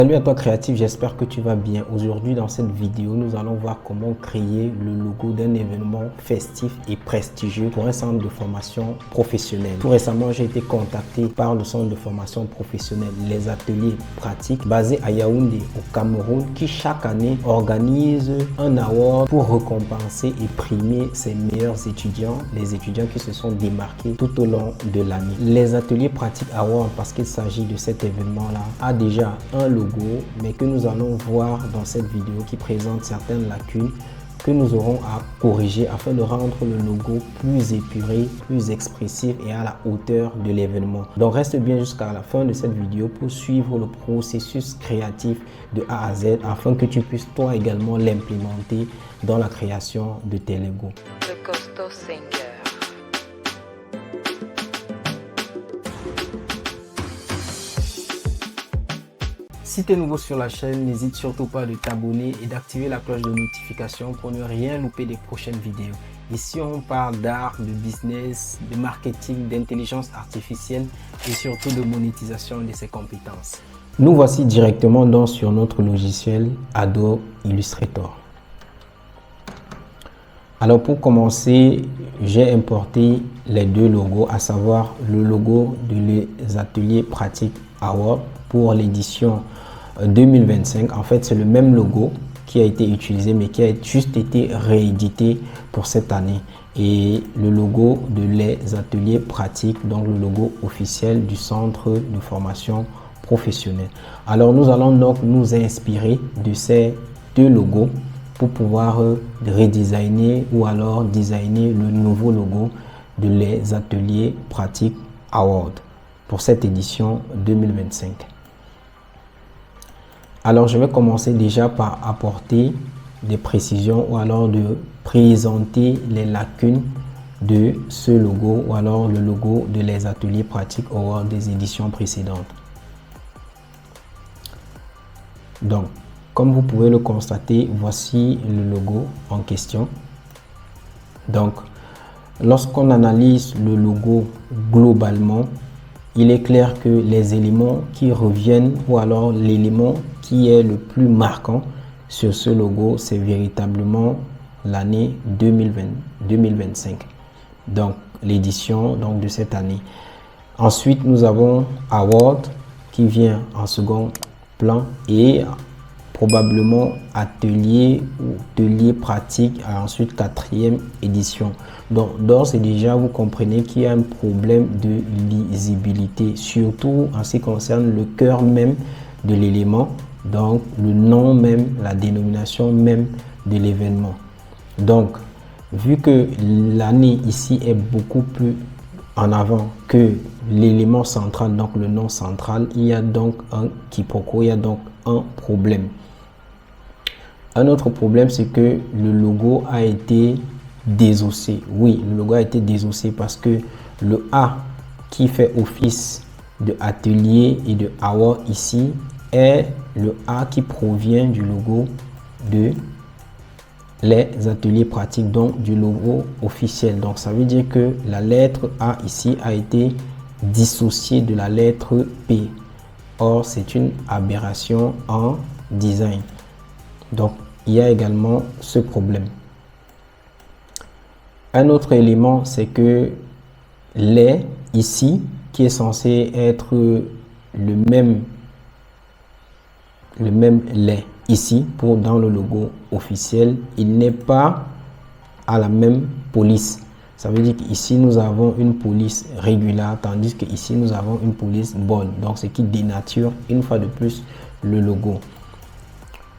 Salut à toi créatif, j'espère que tu vas bien. Aujourd'hui dans cette vidéo, nous allons voir comment créer le logo d'un événement festif et prestigieux pour un centre de formation professionnelle. Tout récemment, j'ai été contacté par le centre de formation professionnelle Les Ateliers Pratiques basé à Yaoundé au Cameroun qui chaque année organise un award pour récompenser et primer ses meilleurs étudiants, les étudiants qui se sont démarqués tout au long de l'année. Les Ateliers Pratiques Award, parce qu'il s'agit de cet événement-là, a déjà un logo mais que nous allons voir dans cette vidéo qui présente certaines lacunes que nous aurons à corriger afin de rendre le logo plus épuré, plus expressif et à la hauteur de l'événement. Donc reste bien jusqu'à la fin de cette vidéo pour suivre le processus créatif de A à Z afin que tu puisses toi également l'implémenter dans la création de tes logos. The Costo Singer. Si tu es nouveau sur la chaîne, n'hésite surtout pas de t'abonner et d'activer la cloche de notification pour ne rien louper des prochaines vidéos. Ici, on parle d'art, de business, de marketing, d'intelligence artificielle et surtout de monétisation de ses compétences. Nous voici directement sur notre logiciel Adobe Illustrator. Alors pour commencer, j'ai importé les deux logos, à savoir le logo de Les Ateliers Pratiques Award pour l'édition 2025. En fait, c'est le même logo qui a été utilisé mais qui a juste été réédité pour cette année. Et le logo de Les Ateliers Pratiques, donc le logo officiel du centre de formation professionnelle. Alors nous allons donc nous inspirer de ces deux logos pour pouvoir redesigner ou alors designer le nouveau logo de Les Ateliers Pratiques Award pour cette édition 2025. Alors je vais commencer déjà par apporter des précisions ou alors de présenter les lacunes de ce logo ou alors le logo de Les Ateliers Pratiques Award des éditions précédentes. Donc, comme vous pouvez le constater, voici le logo en question. Donc, lorsqu'on analyse le logo globalement, il est clair que les éléments qui reviennent ou alors l'élément qui est le plus marquant sur ce logo, c'est véritablement l'année 2025. Donc, l'édition de cette année. Ensuite, nous avons Award qui vient en second plan et probablement atelier ou atelier pratique, ensuite 4e édition. Donc d'ores et déjà vous comprenez qu'il y a un problème de lisibilité, surtout en ce qui concerne le cœur même de l'élément, donc le nom même, la dénomination même de l'événement. Donc vu que l'année ici est beaucoup plus en avant que l'élément central, donc le nom central, il y a donc un quiproquo, il y a donc un problème. Un autre problème, c'est que le logo a été désossé. Oui, le logo a été désossé parce que le A qui fait office de atelier et de award ici est le A qui provient du logo de Les Ateliers Pratiques, donc du logo officiel. Donc ça veut dire que la lettre A ici a été dissociée de la lettre P. Or, c'est une aberration en design. Donc, il y a également ce problème. Un autre élément, c'est que les ici, qui est censé être le même lait ici pour dans le logo officiel, il n'est pas à la même police. Ça veut dire qu'ici nous avons une police régulière, tandis que ici nous avons une police bonne. Donc ce qui dénature une fois de plus le logo.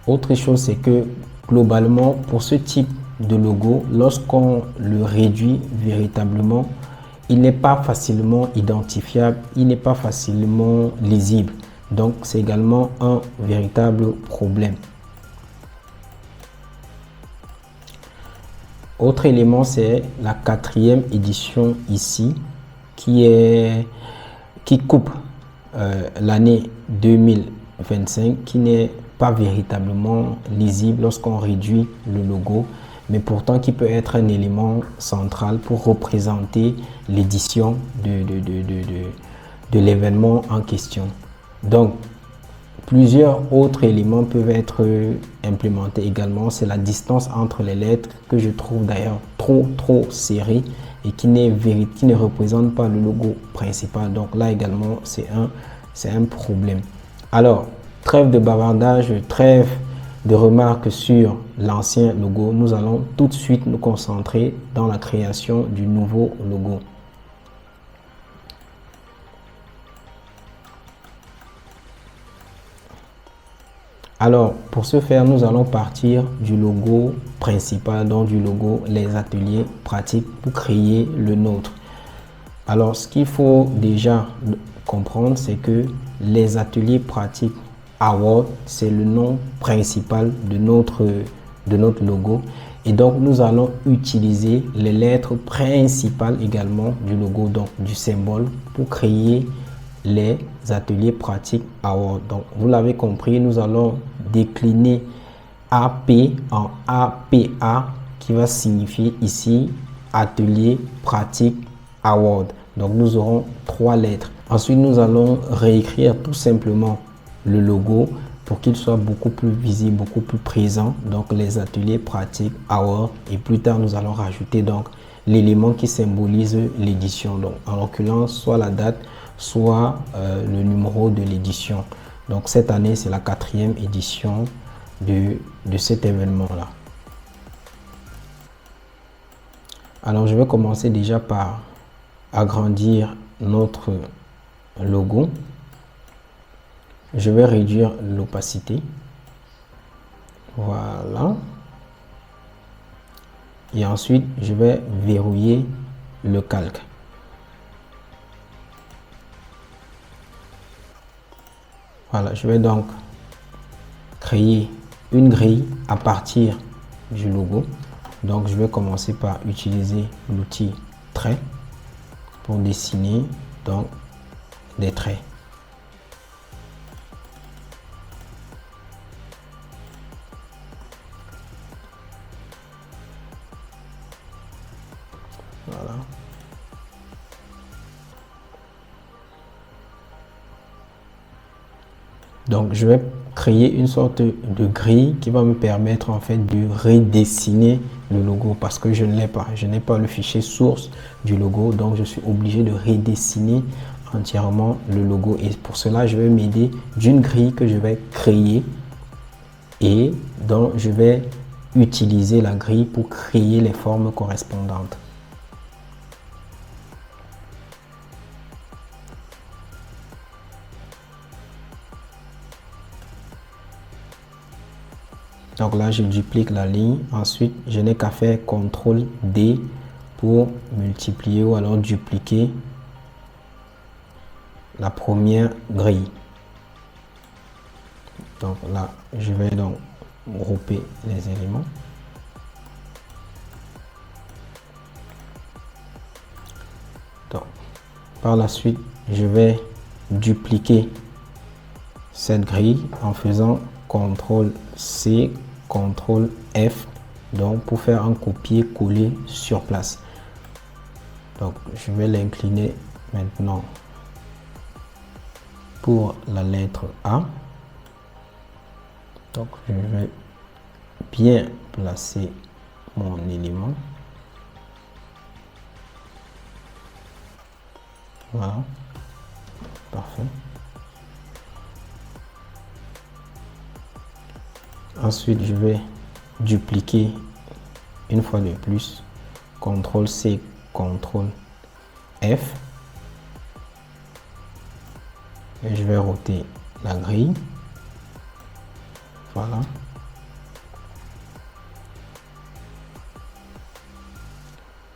Autre chose, c'est que globalement pour ce type de logo, lorsqu'on le réduit véritablement, il n'est pas facilement identifiable, il n'est pas facilement lisible. Donc c'est également un véritable problème. Autre élément, c'est la 4e édition ici qui coupe l'année 2025, qui n'est pas véritablement lisible lorsqu'on réduit le logo, mais pourtant qui peut être un élément central pour représenter l'édition de l'événement en question. Donc Plusieurs autres éléments peuvent être implémentés également. C'est la distance entre les lettres que je trouve d'ailleurs trop serrée et qui ne représente pas le logo principal. Donc là également, c'est un problème. Alors, trêve de bavardage, trêve de remarques sur l'ancien logo. Nous allons tout de suite nous concentrer dans la création du nouveau logo. Alors, pour ce faire, nous allons partir du logo principal, donc du logo Les Ateliers Pratiques pour créer le nôtre. Alors, ce qu'il faut déjà comprendre, c'est que Les Ateliers Pratiques Award, c'est le nom principal de notre logo. Et donc, nous allons utiliser les lettres principales également du logo, donc du symbole, pour créer les Ateliers Pratiques Award. Donc, vous l'avez compris, nous allons décliner AP en APA qui va signifier ici Atelier Pratique Award. Donc, nous aurons 3 lettres. Ensuite, nous allons réécrire tout simplement le logo pour qu'il soit beaucoup plus visible, beaucoup plus présent. Donc, les Ateliers Pratiques Award. Et plus tard, nous allons rajouter donc l'élément qui symbolise l'édition. Donc, en l'occurrence, soit la date, soit le numéro de l'édition. Donc cette année, c'est la 4e édition de cet événement-là. Alors je vais commencer déjà par agrandir notre logo. Je vais réduire l'opacité. Voilà. Et ensuite, je vais verrouiller le calque. Voilà, je vais donc créer une grille à partir du logo. Donc, je vais commencer par utiliser l'outil trait pour dessiner donc des traits. Voilà. Donc, je vais créer une sorte de grille qui va me permettre en fait de redessiner le logo parce que je ne l'ai pas. Je n'ai pas le fichier source du logo, donc je suis obligé de redessiner entièrement le logo. Et pour cela, je vais m'aider d'une grille que je vais créer et donc je vais utiliser la grille pour créer les formes correspondantes. Donc là, je duplique la ligne. Ensuite, je n'ai qu'à faire CTRL D pour multiplier ou alors dupliquer la première grille. Donc là, je vais donc grouper les éléments. Donc, par la suite, je vais dupliquer cette grille en faisant CTRL C, CTRL F, donc pour faire un copier-coller sur place. Donc je vais l'incliner maintenant pour la lettre A. Donc je vais bien placer mon élément. Voilà, parfait. Ensuite, je vais dupliquer une fois de plus, CTRL C, CTRL F. Et je vais ôter la grille. Voilà.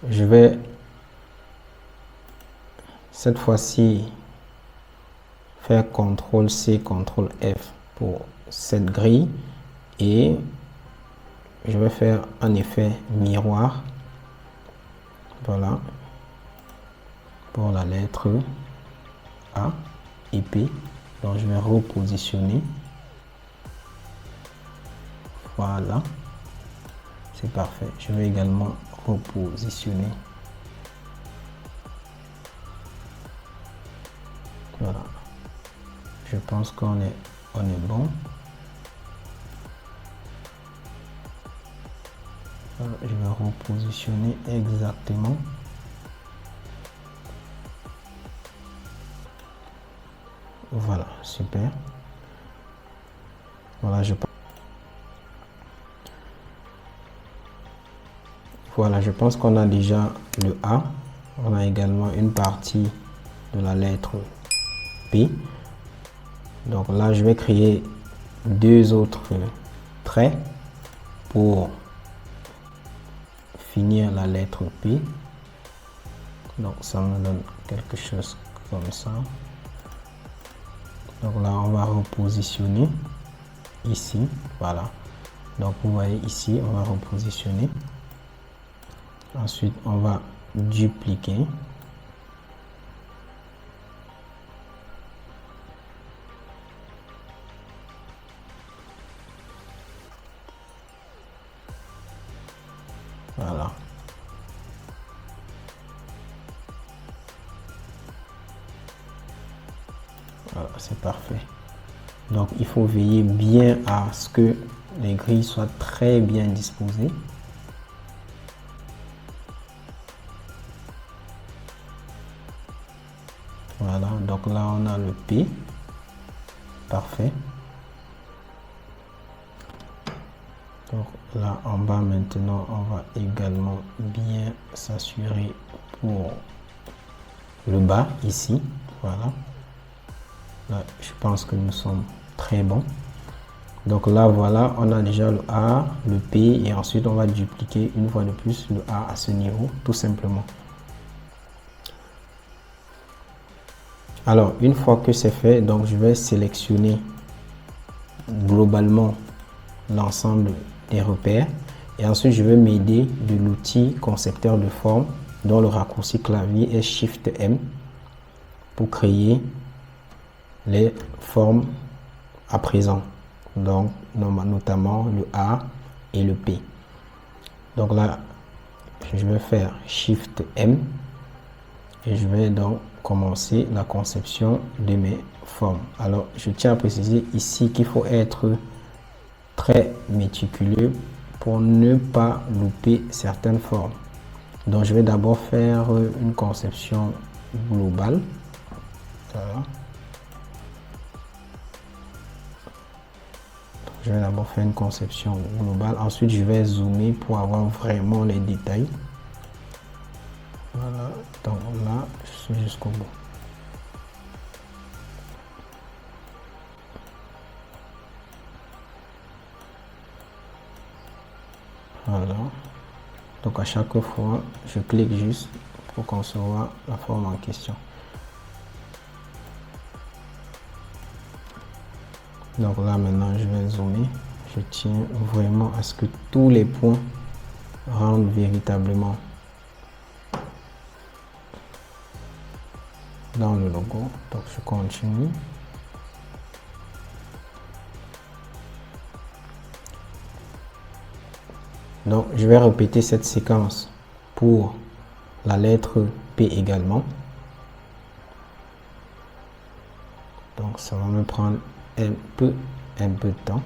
Je vais cette fois-ci faire CTRL C, CTRL F pour cette grille. Et je vais faire un effet miroir. Voilà. Pour la lettre A et P. Donc je vais repositionner. Voilà. C'est parfait. Je vais également repositionner. Voilà. Je pense qu'on est on est bon. Je vais repositionner exactement. Voilà, super. Voilà, je pense qu'on a déjà le A. On a également une partie de la lettre P. Donc là, je vais créer deux autres traits pour finir la lettre P. Donc ça me donne quelque chose comme ça. Donc là, on va repositionner ici. Voilà. Donc vous voyez ici, on va repositionner. Ensuite, on va dupliquer. Voilà. Voilà, c'est parfait. Donc, il faut veiller bien à ce que les grilles soient très bien disposées. Voilà, donc là, on a le P. Parfait. Donc là, en bas, maintenant, on va également bien s'assurer pour le bas, ici. Voilà. Là, je pense que nous sommes très bons. Donc là, voilà, on a déjà le A, le P, et ensuite, on va dupliquer une fois de plus le A à ce niveau, tout simplement. Alors, une fois que c'est fait, donc je vais sélectionner globalement l'ensemble des repères. Et ensuite, je vais m'aider de l'outil concepteur de forme dont le raccourci clavier est Shift M pour créer les formes à présent. Donc, notamment le A et le P. Donc là, je vais faire Shift M et je vais donc commencer la conception de mes formes. Alors, je tiens à préciser ici qu'il faut être très méticuleux pour ne pas louper certaines formes. Donc, je vais d'abord faire une conception globale. Voilà. Je vais d'abord faire une conception globale. Ensuite, je vais zoomer pour avoir vraiment les détails. Voilà. Donc là, je suis jusqu'au bout. Voilà. Donc à chaque fois, je clique juste pour concevoir la forme en question. Donc là maintenant, je vais zoomer. Je tiens vraiment à ce que tous les points rentrent véritablement dans le logo. Donc je continue. Donc je vais répéter cette séquence pour la lettre P également. Donc ça va me prendre un peu de temps.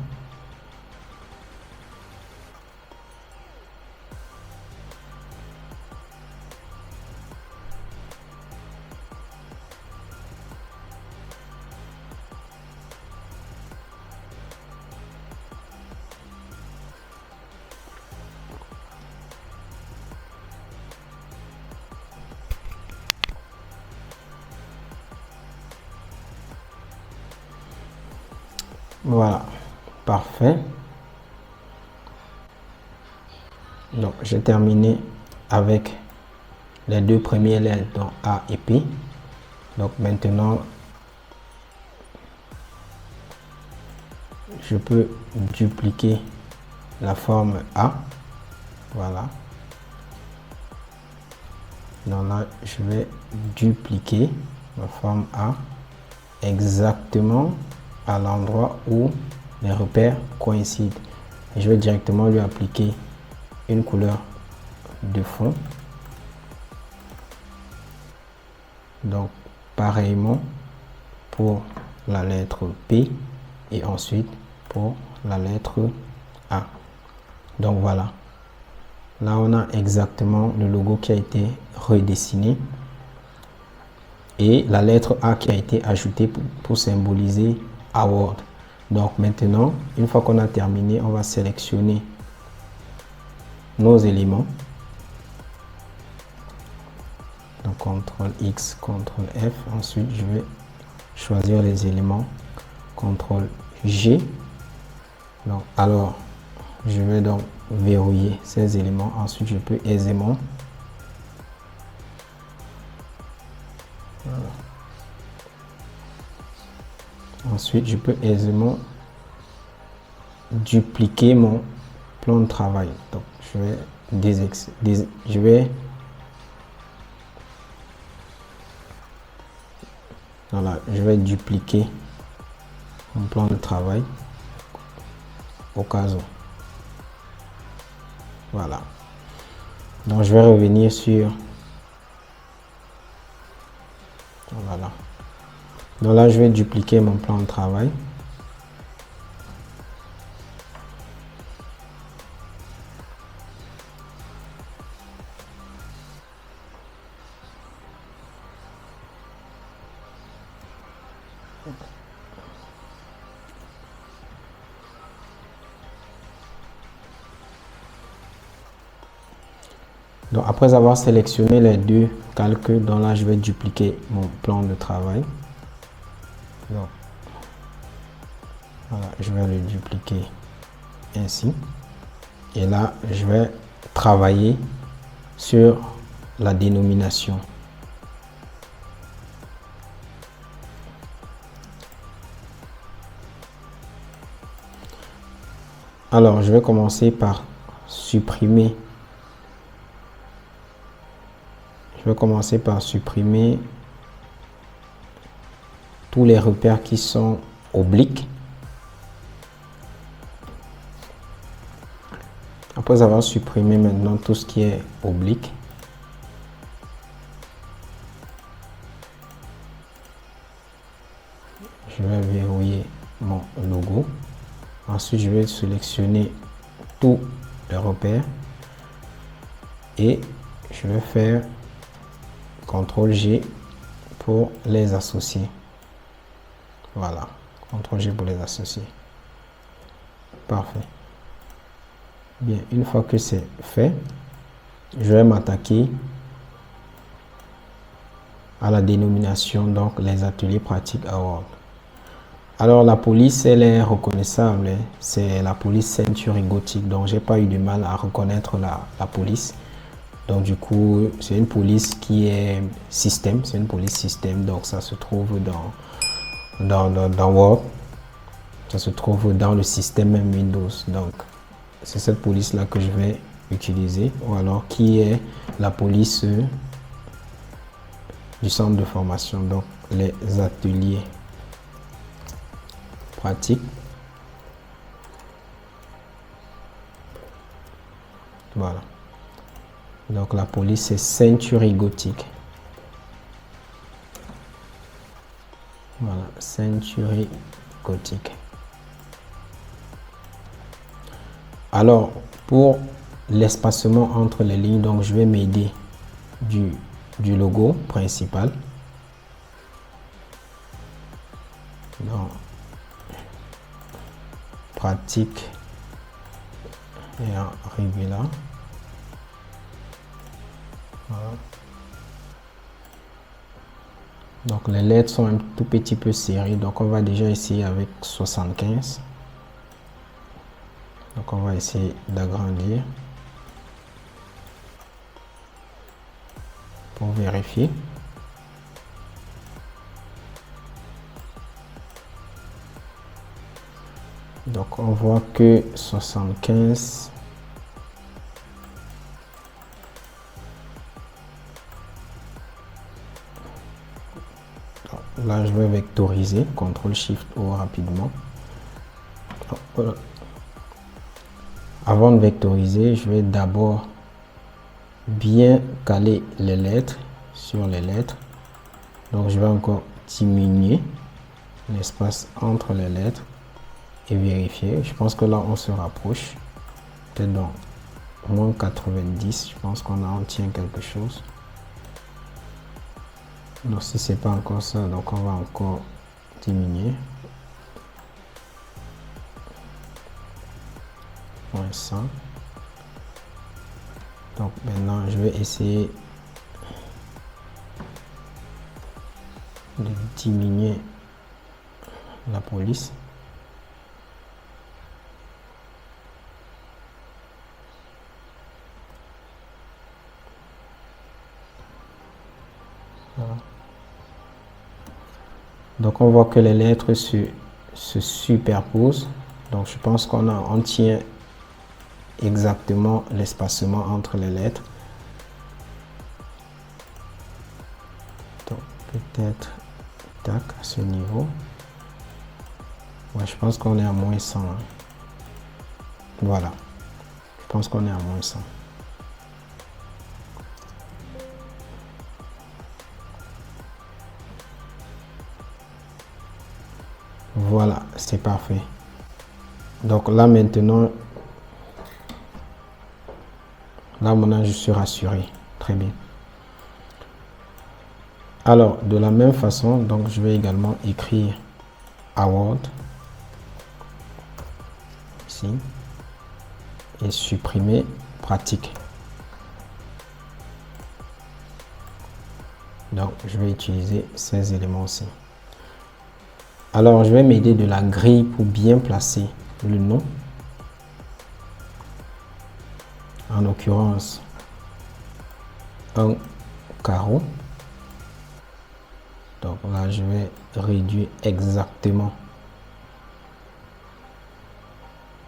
Voilà, parfait. Donc, j'ai terminé avec les deux premières lettres, donc A et P. Donc, maintenant, je peux dupliquer la forme A. Voilà. Donc là, je vais dupliquer la forme A exactement à l'endroit où les repères coïncident. Et je vais directement lui appliquer une couleur de fond. Donc, pareillement pour la lettre P. et ensuite pour la lettre A. Donc voilà. Là, on a exactement le logo qui a été redessiné et la lettre A qui a été ajoutée pour symboliser Award. Donc maintenant, une fois qu'on a terminé, on va sélectionner nos éléments. Donc CTRL X, CTRL F. Ensuite, je vais choisir les éléments. CTRL G. Donc, alors, je vais donc verrouiller ces éléments. Ensuite, je peux aisément Ensuite, je peux aisément dupliquer mon plan de travail. Donc, je vais dupliquer mon plan de travail au cas où. Voilà. Donc, je vais revenir sur... Voilà. Donc là, je vais dupliquer mon plan de travail. Donc après avoir sélectionné les deux calques, donc là, je vais dupliquer mon plan de travail. Donc, voilà, je vais le dupliquer ainsi. Et là, je vais travailler sur la dénomination. Alors, je vais commencer par supprimer. Tous les repères qui sont obliques. Après avoir supprimé maintenant tout ce qui est oblique, je vais verrouiller mon logo. Ensuite, je vais sélectionner tous les repères et je vais faire CTRL G pour les associer. Voilà, CTRL G pour les associer. Parfait. Bien, une fois que c'est fait, je vais m'attaquer à la dénomination, donc les ateliers pratiques Award. Alors la police, elle est reconnaissable, hein. C'est la police Century Gothic, donc j'ai pas eu de mal à reconnaître la police. Donc du coup, c'est une police qui est système, c'est une police système, donc ça se trouve dans Word, ça se trouve dans le système même Windows. Donc c'est cette police là que je vais utiliser, ou alors qui est la police du centre de formation, donc les ateliers pratiques. Voilà. Donc la police c'est Century Gothic. Voilà, Century Gothic. Alors pour l'espacement entre les lignes, donc je vais m'aider du logo principal. Donc, pratique et arriver là. Voilà. Donc les lettres sont un tout petit peu serrées, donc on va déjà essayer avec 75. Donc on va essayer d'agrandir pour vérifier. Donc on voit que 75. Là, je vais vectoriser, CTRL SHIFT O rapidement. Voilà. Avant de vectoriser, je vais d'abord bien caler les lettres sur les lettres. Donc, je vais encore diminuer l'espace entre les lettres. et vérifier. Je pense que là, on se rapproche. Peut-être dans moins 90, je pense qu'on en tient quelque chose. Donc si c'est pas encore ça, donc on va encore diminuer. Moins 100. Donc maintenant, je vais essayer de diminuer la police. Voilà. Donc on voit que les lettres se superposent. Donc je pense on tient exactement l'espacement entre les lettres. Donc peut-être tac à ce niveau. Ouais, je pense qu'on est à moins 100. Hein. Voilà. Je pense qu'on est à moins 100. Voilà, c'est parfait. Donc là maintenant, je suis rassuré. Très bien. Alors, de la même façon, donc je vais également écrire award ici et supprimer pratique. Donc, je vais utiliser ces éléments-ci. Alors, je vais m'aider de la grille pour bien placer le nom. En l'occurrence, un carreau. Donc là, je vais réduire exactement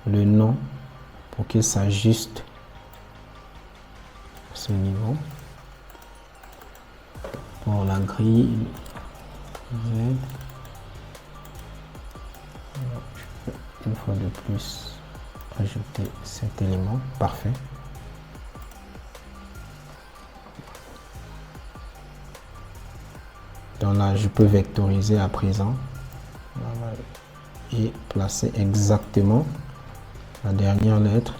le nom pour qu'il s'ajuste à ce niveau. Pour la grille, une fois de plus, ajouter cet élément. Parfait. Donc là, je peux vectoriser à présent et placer exactement la dernière lettre.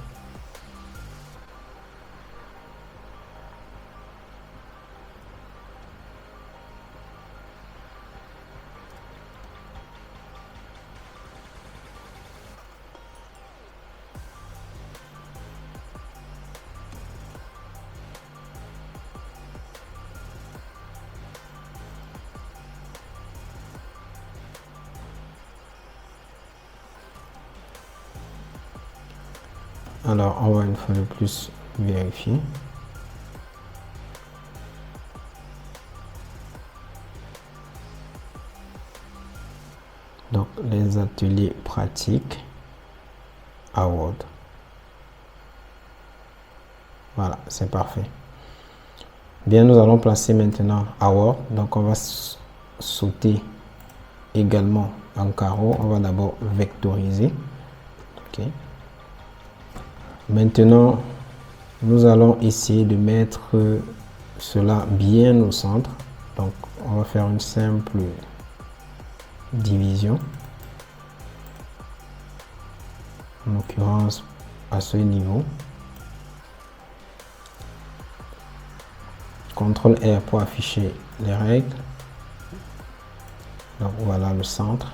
Alors, on va une fois de plus vérifier. Donc, les ateliers pratiques, award. Voilà, c'est parfait. Bien, nous allons placer maintenant award. Donc, on va sauter également un carreau. On va d'abord vectoriser. OK. Maintenant, nous allons essayer de mettre cela bien au centre. Donc, on va faire une simple division. En l'occurrence, à ce niveau. CTRL R pour afficher les règles. Donc, voilà le centre.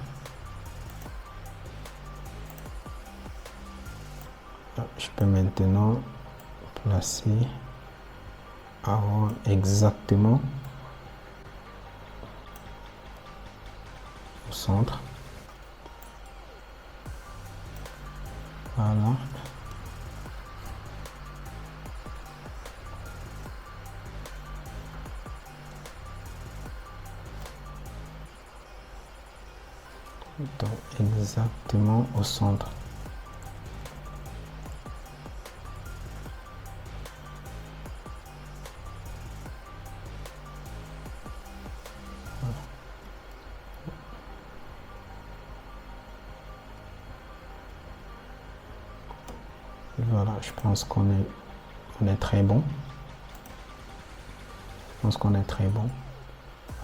Je peux maintenant placer exactement au centre. Voilà. Donc exactement au centre. Voilà, je pense qu'on est très bon. Je pense qu'on est très bon.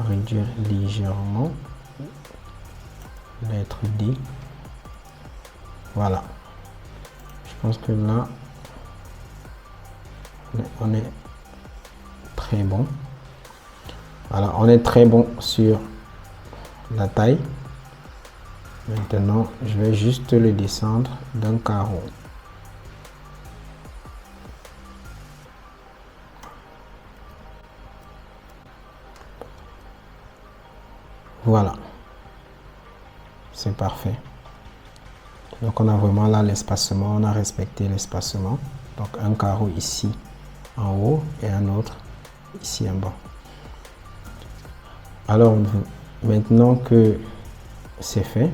Réduire légèrement. Lettre D. Voilà. Je pense que là, on est très bon. Voilà, on est très bon sur la taille. Maintenant, je vais juste le descendre d'un carreau. Voilà. C'est parfait. Donc, on a vraiment là l'espacement. On a respecté l'espacement. Donc, un carreau ici en haut et un autre ici en bas. Alors, maintenant que c'est fait,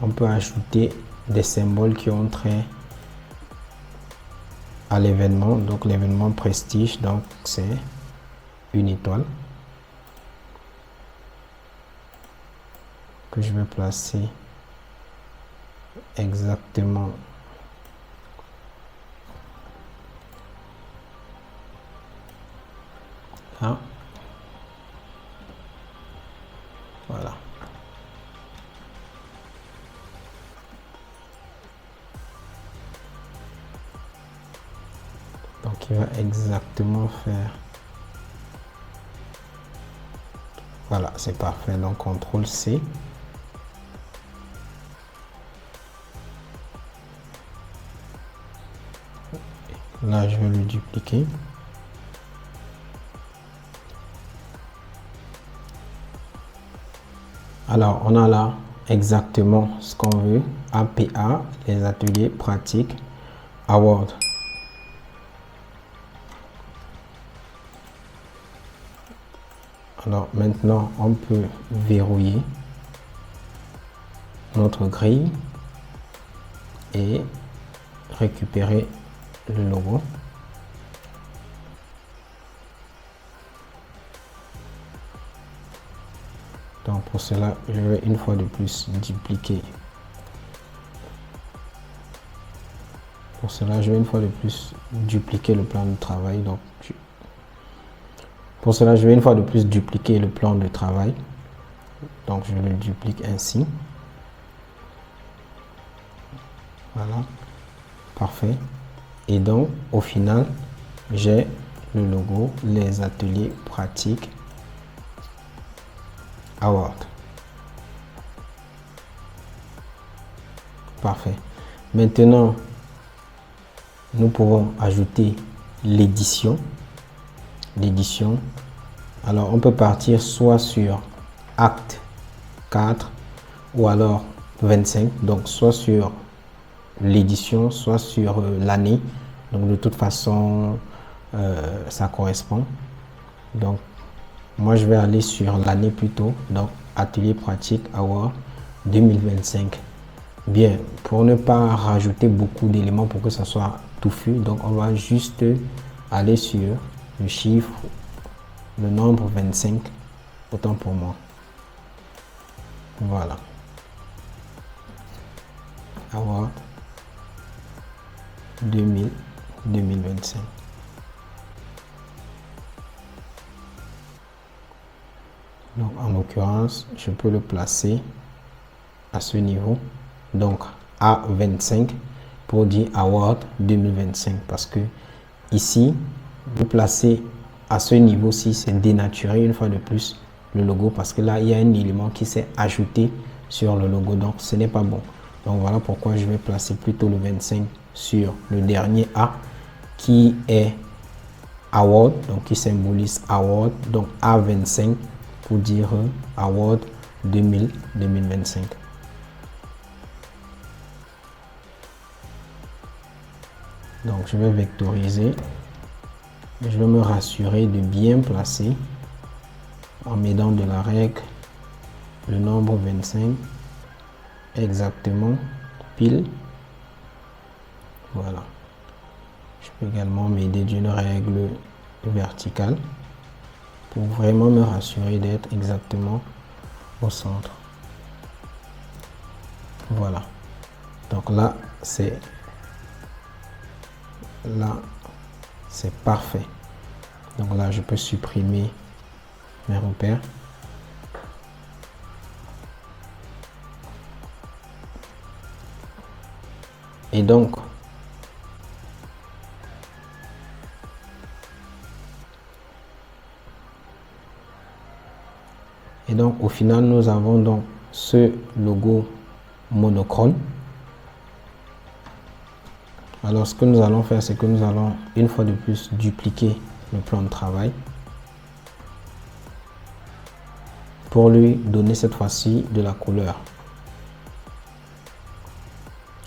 on peut ajouter des symboles qui ont trait à l'événement. Donc, l'événement prestige, donc c'est une étoile que je vais placer exactement là. Voilà. Donc il va exactement faire. Voilà, c'est parfait. Donc CTRL C. Là, je vais le dupliquer. Alors, on a là exactement ce qu'on veut. APA, les ateliers pratiques, Award. Alors, maintenant, on peut verrouiller notre grille et récupérer le logo. Donc pour cela, je vais une fois de plus dupliquer. Pour cela, je vais une fois de plus dupliquer le plan de travail. Donc pour cela, je vais une fois de plus dupliquer le plan de travail. Donc je le duplique ainsi. Voilà. Parfait. Et donc au final, j'ai le logo, les ateliers pratiques Award. Parfait. Maintenant, nous pouvons ajouter l'édition. L'édition. Alors, on peut partir soit sur acte 4 ou alors 25. Donc, soit sur l'édition, soit sur l'année. Donc, de toute façon, ça correspond. Donc, moi, je vais aller sur l'année plutôt. Donc, Atelier Pratique Award 2025. Bien, pour ne pas rajouter beaucoup d'éléments pour que ça soit touffu, donc on va juste aller sur le chiffre, le nombre 25, autant pour moi. Voilà. Award 2025. Donc, en l'occurrence, je peux le placer à ce niveau. Donc, A25 pour dire Award 2025. Parce que ici, vous placez à ce niveau-ci, c'est dénaturer une fois de plus le logo. Parce que là, il y a un élément qui s'est ajouté sur le logo. Donc, ce n'est pas bon. Donc, voilà pourquoi je vais placer plutôt le 25 sur le dernier A qui est Award. Donc, qui symbolise Award. Donc, A25 pour dire Award 2025. Donc, je vais vectoriser. Je vais me rassurer de bien placer en m'aidant de la règle le nombre 25 exactement pile. Voilà. Je peux également m'aider d'une règle verticale pour vraiment me rassurer d'être exactement au centre. Voilà. Donc là, c'est parfait. Donc là, je peux supprimer mes repères. Et donc, au final, nous avons donc ce logo monochrome. Alors, ce que nous allons faire, c'est que nous allons une fois de plus dupliquer le plan de travail pour lui donner cette fois-ci de la couleur.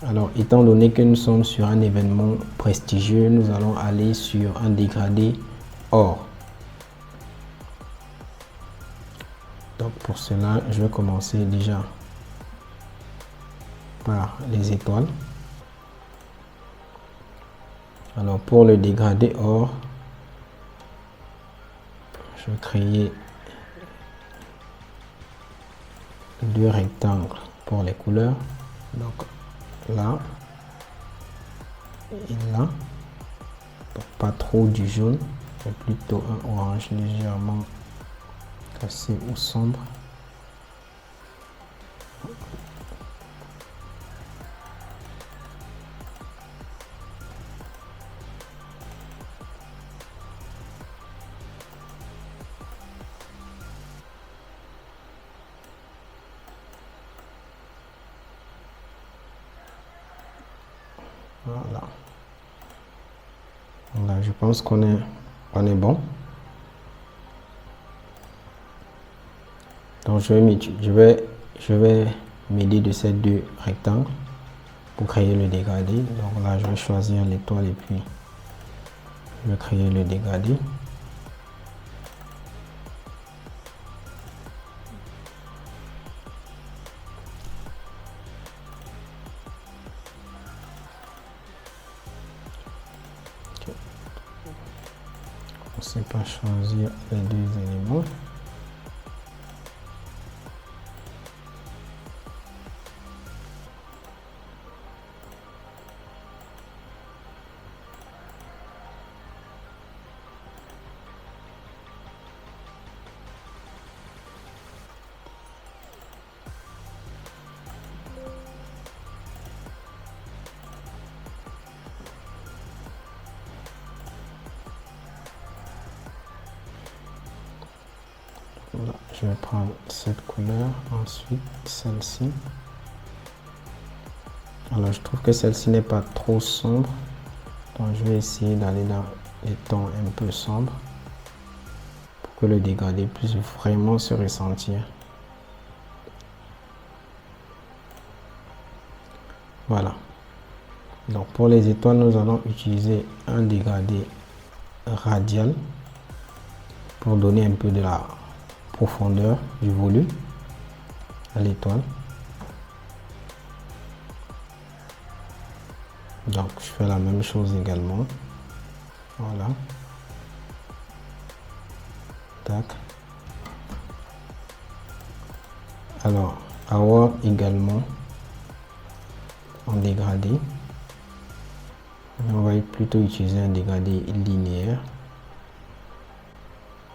Alors, étant donné que nous sommes sur un événement prestigieux, nous allons aller sur un dégradé or. Donc, pour cela, je vais commencer déjà par les étoiles. Alors, pour le dégradé or, je vais créer deux rectangles pour les couleurs. Donc, là et là. Donc, pas trop du jaune, mais plutôt un orange légèrement cassé ou sombre. Voilà. Là, je pense qu'on est bon. Donc, je vais m'aider de ces deux rectangles pour créer le dégradé. Donc là, je vais choisir l'étoile et puis je vais créer le dégradé. On ne sait pas choisir les deux éléments. Voilà, je vais prendre cette couleur, ensuite celle-ci. Alors je trouve que celle-ci n'est pas trop sombre, donc je vais essayer d'aller dans les tons un peu sombres pour que le dégradé puisse vraiment se ressentir. Voilà. Donc pour les étoiles, nous allons utiliser un dégradé radial pour donner un peu de la profondeur du volume à l'étoile. Donc je fais la même chose également. Voilà. Tac. Alors avoir également en dégradé. On va plutôt utiliser un dégradé linéaire.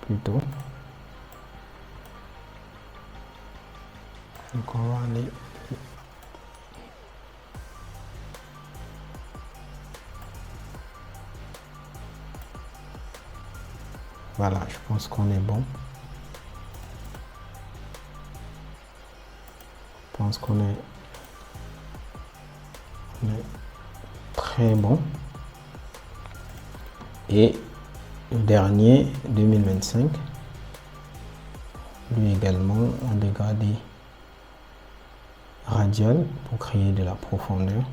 Plutôt. Donc on va aller voilà, je pense qu'on est bon. Je pense qu'on est très bon. Et le dernier 2025, lui également en dégradé radial pour créer de la profondeur.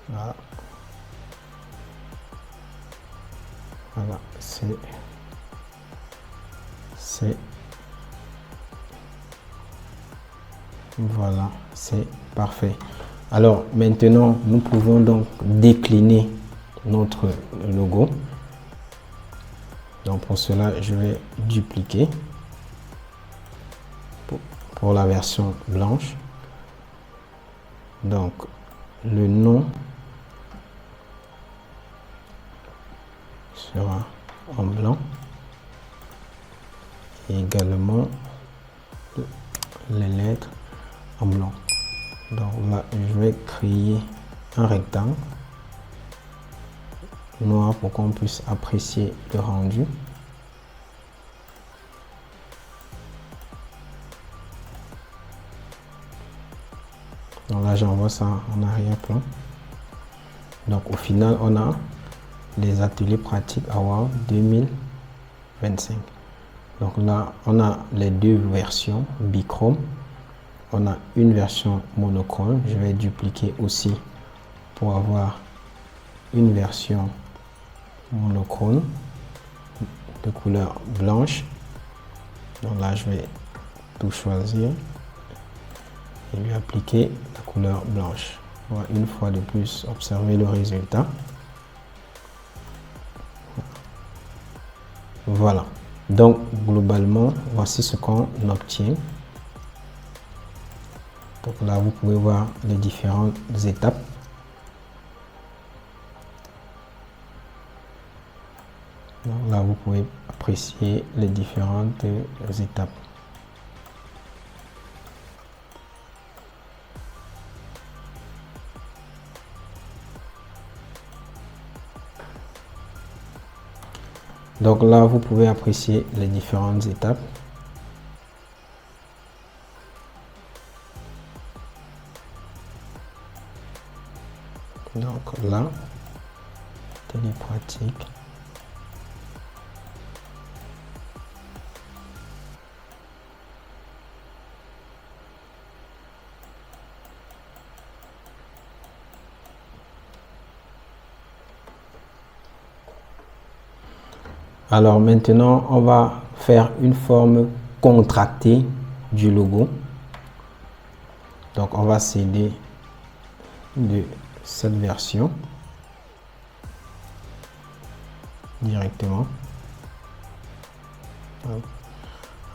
Voilà. Voilà, voilà, c'est parfait. Alors maintenant, nous pouvons donc décliner notre logo. Donc pour cela, je vais dupliquer pour la version blanche. Donc le nom sera en blanc et également les lettres en blanc. Donc là, je vais créer un rectangle noir pour qu'on puisse apprécier le rendu. Donc là, j'envoie ça en arrière-plan. Donc au final, on a les ateliers pratiques Award 2025. Donc là, on a les deux versions bichrome. On a une version monochrome. Je vais dupliquer aussi pour avoir une version monochrome de couleur blanche. Donc là, je vais tout choisir et lui appliquer la couleur blanche. On va une fois de plus observer le résultat. Voilà. Donc globalement, voici ce qu'on obtient. Donc là, vous pouvez voir les différentes étapes. Donc là, vous pouvez apprécier les différentes étapes. Donc là, vous pouvez apprécier les différentes étapes. Donc là, télépratique. Alors maintenant, on va faire une forme contractée du logo. Donc on va s'aider de cette version directement.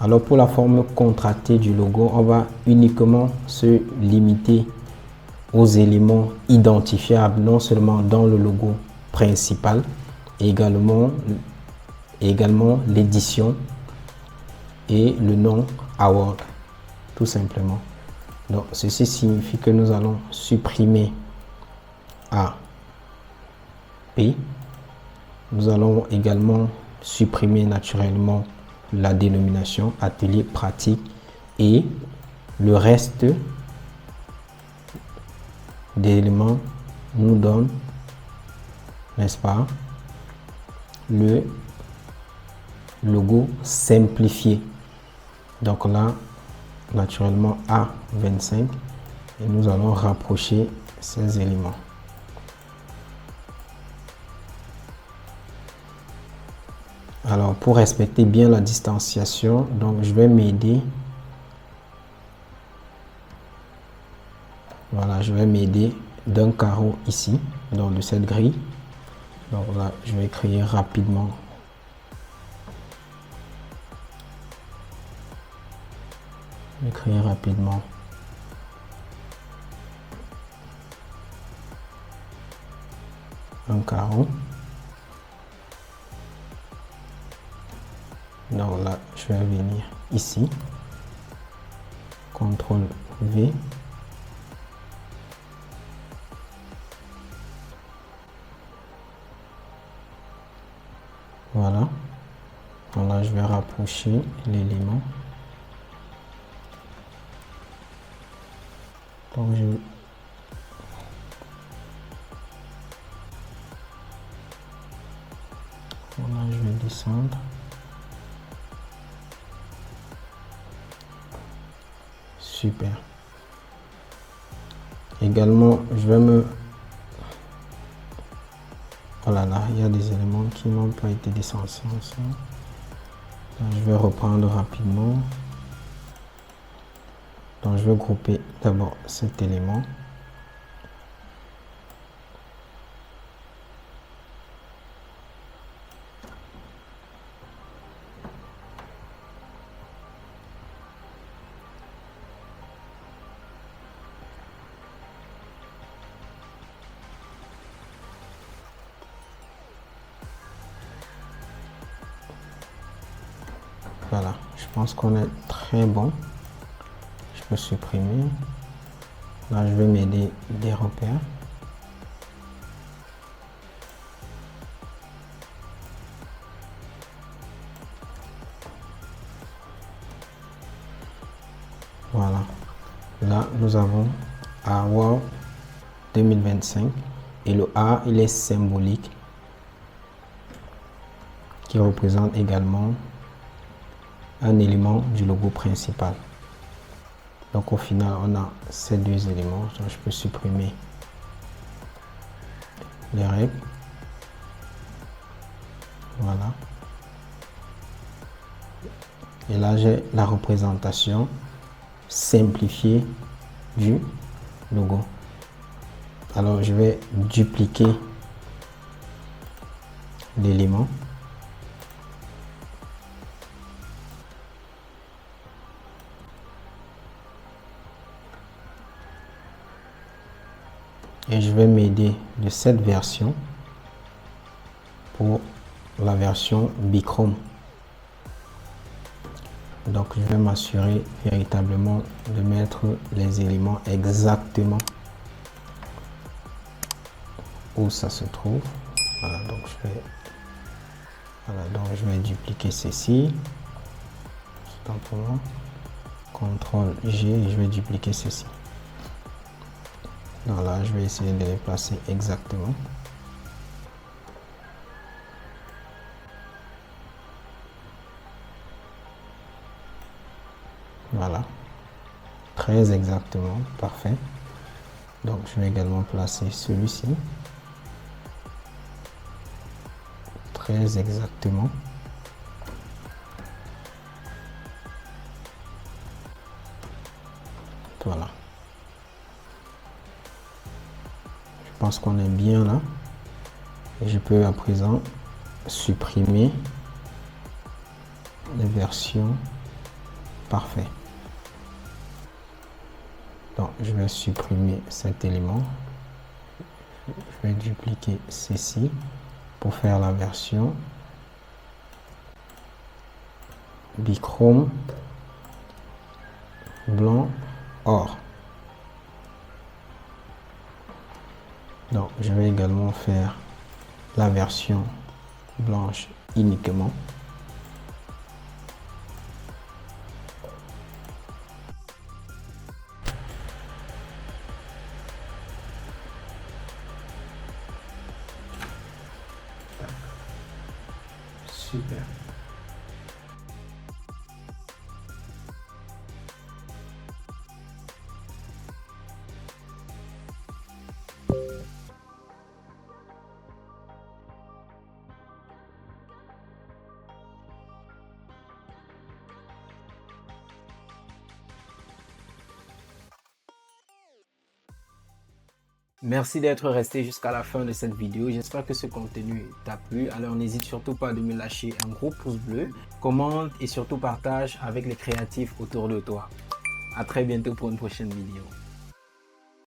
Alors pour la forme contractée du logo, on va uniquement se limiter aux éléments identifiables, non seulement dans le logo principal, également l'édition et le nom Award, tout simplement. Donc ceci signifie que nous allons supprimer A, P. Nous allons également supprimer naturellement la dénomination atelier pratique et le reste des éléments nous donne, n'est-ce pas, le logo simplifié. Donc là, naturellement A25 et nous allons rapprocher ces éléments. Alors pour respecter bien la distanciation, donc je vais m'aider. Voilà, je vais m'aider d'un carreau ici, dans de cette grille. Donc là, je vais créer rapidement. Je vais créer rapidement un carreau. Donc là, je vais venir ici. CTRL V. Voilà. Donc là, je vais rapprocher l'élément. Donc je vais descendre. Super. Également, je vais me... Oh là là, il y a des éléments qui n'ont pas été descendus ensemble. Je vais reprendre rapidement. Donc, je vais grouper d'abord cet élément. Voilà, je pense qu'on est très bon. Je peux supprimer. Là, je vais m'aider des repères. Voilà. Là, nous avons Award 2025 et le A, il est symbolique qui représente également un élément du logo principal. Donc au final, on a ces deux éléments. Donc, je peux supprimer les règles. Voilà. Et là, j'ai la représentation simplifiée du logo. Alors, je vais dupliquer l'élément. Et je vais m'aider de cette version pour la version bichrome. Donc je vais m'assurer véritablement de mettre les éléments exactement où ça se trouve. Voilà, donc je vais dupliquer ceci. Simplement CTRL G et je vais dupliquer ceci. Donc là, je vais essayer de les placer exactement. Voilà, très exactement, parfait. Donc je vais également placer celui-ci très exactement. Voilà, je pense qu'on est bien là et je peux à présent supprimer les versions. Parfait. Donc je vais supprimer cet élément. Je vais dupliquer ceci pour faire la version bichrome blanc or. Donc je vais également faire la version blanche uniquement. Super. Merci d'être resté jusqu'à la fin de cette vidéo. J'espère que ce contenu t'a plu. Alors n'hésite surtout pas de me lâcher un gros pouce bleu, commente et surtout partage avec les créatifs autour de toi. À très bientôt pour une prochaine vidéo.